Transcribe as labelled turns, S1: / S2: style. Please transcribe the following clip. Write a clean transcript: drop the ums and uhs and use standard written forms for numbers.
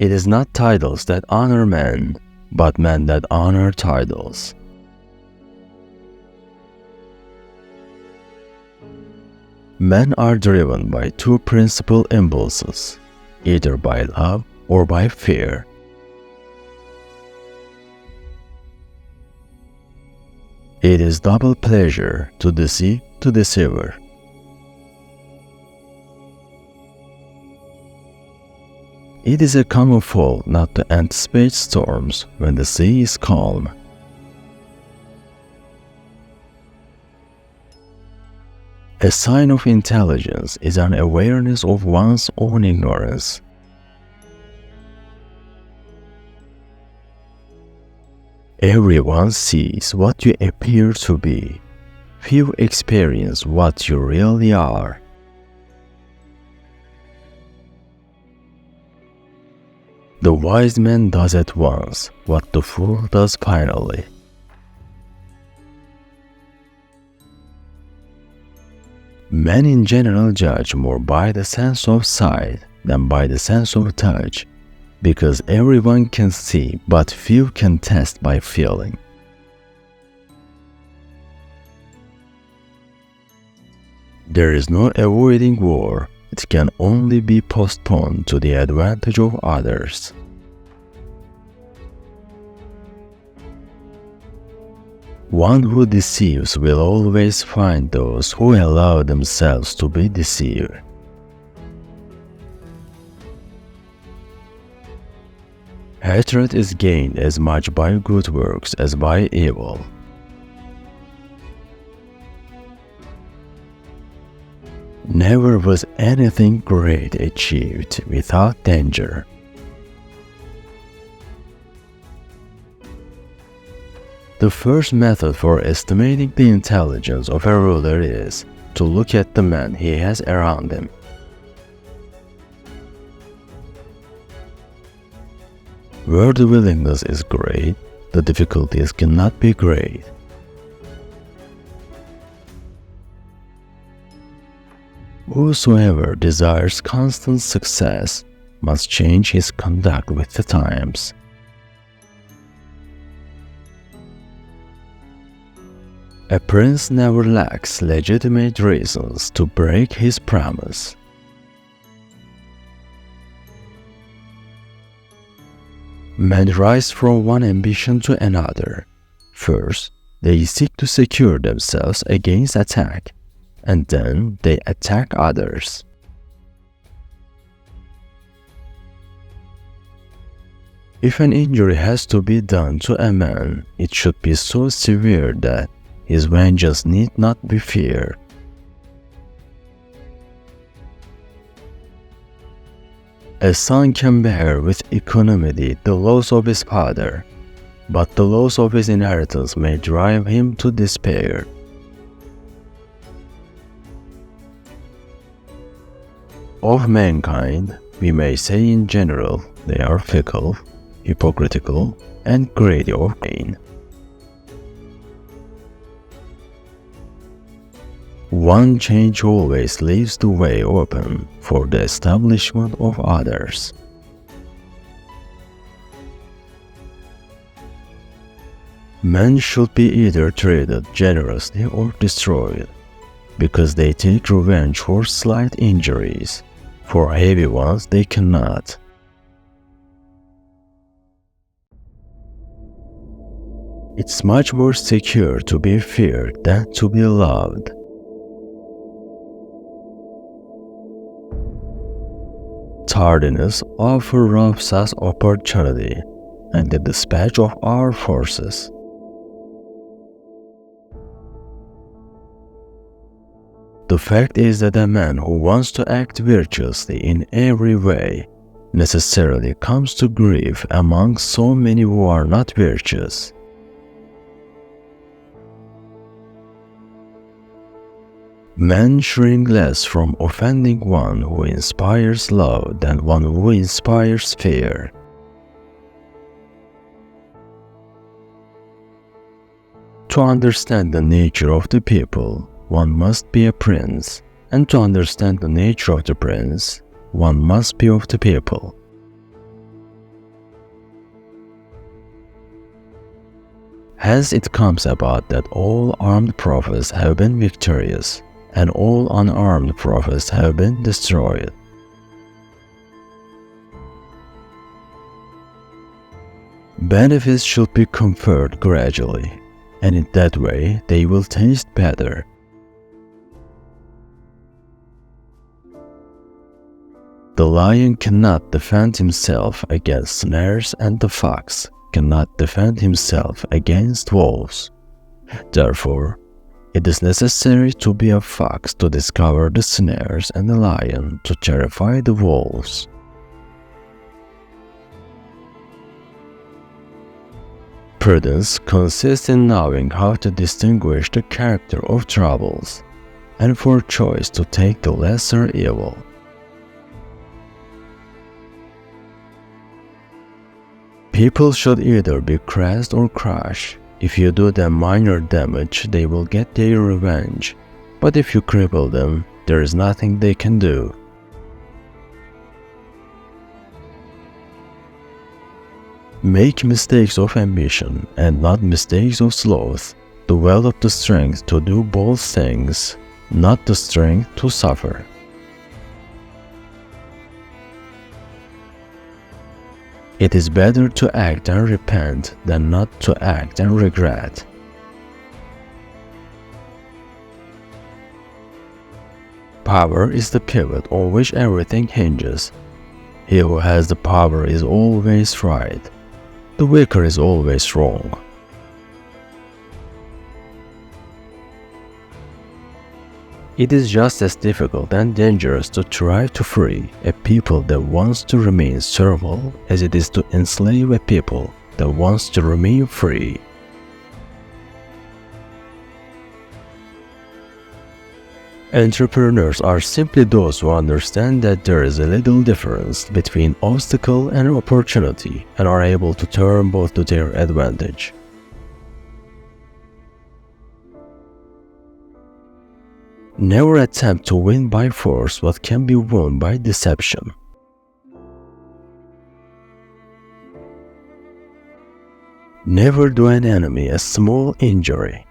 S1: It is not titles that honor men, but men that honor titles. Men are driven by two principal impulses, either by love or by fear. It is double pleasure to deceive the deceiver. It is a common fault not to anticipate storms when the sea is calm. A sign of intelligence is an awareness of one's own ignorance. Everyone sees what you appear to be. Few experience what you really are. The wise man does at once what the fool does finally. Men in general judge more by the sense of sight than by the sense of touch, because everyone can see but few can test by feeling. There is no avoiding war, it can only be postponed to the advantage of others. One who deceives will always find those who allow themselves to be deceived. Hatred is gained as much by good works as by evil. Never was anything great achieved without danger. The first method for estimating the intelligence of a ruler is to look at the men he has around him. Where the willingness is great, the difficulties cannot be great. Whosoever desires constant success must change his conduct with the times. A prince never lacks legitimate reasons to break his promise. Men rise from one ambition to another. First, they seek to secure themselves against attack, and then they attack others. If an injury has to be done to a man, it should be so severe that his vengeance need not be feared. A son can bear with equanimity the loss of his father, but the loss of his inheritance may drive him to despair. Of mankind, we may say in general, they are fickle, hypocritical, and greedy of gain. One change always leaves the way open for the establishment of others. Men should be either treated generously or destroyed, because they take revenge for slight injuries. For heavy ones they cannot. It's much more secure to be feared than to be loved. Tardiness often robs us opportunity and the dispatch of our forces. The fact is that a man who wants to act virtuously in every way necessarily comes to grief among so many who are not virtuous. Men shrink less from offending one who inspires love than one who inspires fear. To understand the nature of the people, one must be a prince, and to understand the nature of the prince, one must be of the people. Hence it comes about that all armed prophets have been victorious, and all unarmed prophets have been destroyed. Benefits should be conferred gradually, and in that way they will taste better. The lion cannot defend himself against snares, and the fox cannot defend himself against wolves. Therefore, it is necessary to be a fox to discover the snares and a lion to terrify the wolves. Prudence consists in knowing how to distinguish the character of troubles, and for choice to take the lesser evil. People should either be crushed or crushed. If you do them minor damage, they will get their revenge. But if you cripple them, there is nothing they can do. Make mistakes of ambition and not mistakes of sloth. Develop the strength to do both things, not the strength to suffer. It is better to act and repent than not to act and regret. Power is the pivot on which everything hinges. He who has the power is always right. The weaker is always wrong. It is just as difficult and dangerous to try to free a people that wants to remain servile as it is to enslave a people that wants to remain free. Entrepreneurs are simply those who understand that there is a little difference between obstacle and opportunity and are able to turn both to their advantage. Never attempt to win by force what can be won by deception. Never do an enemy a small injury.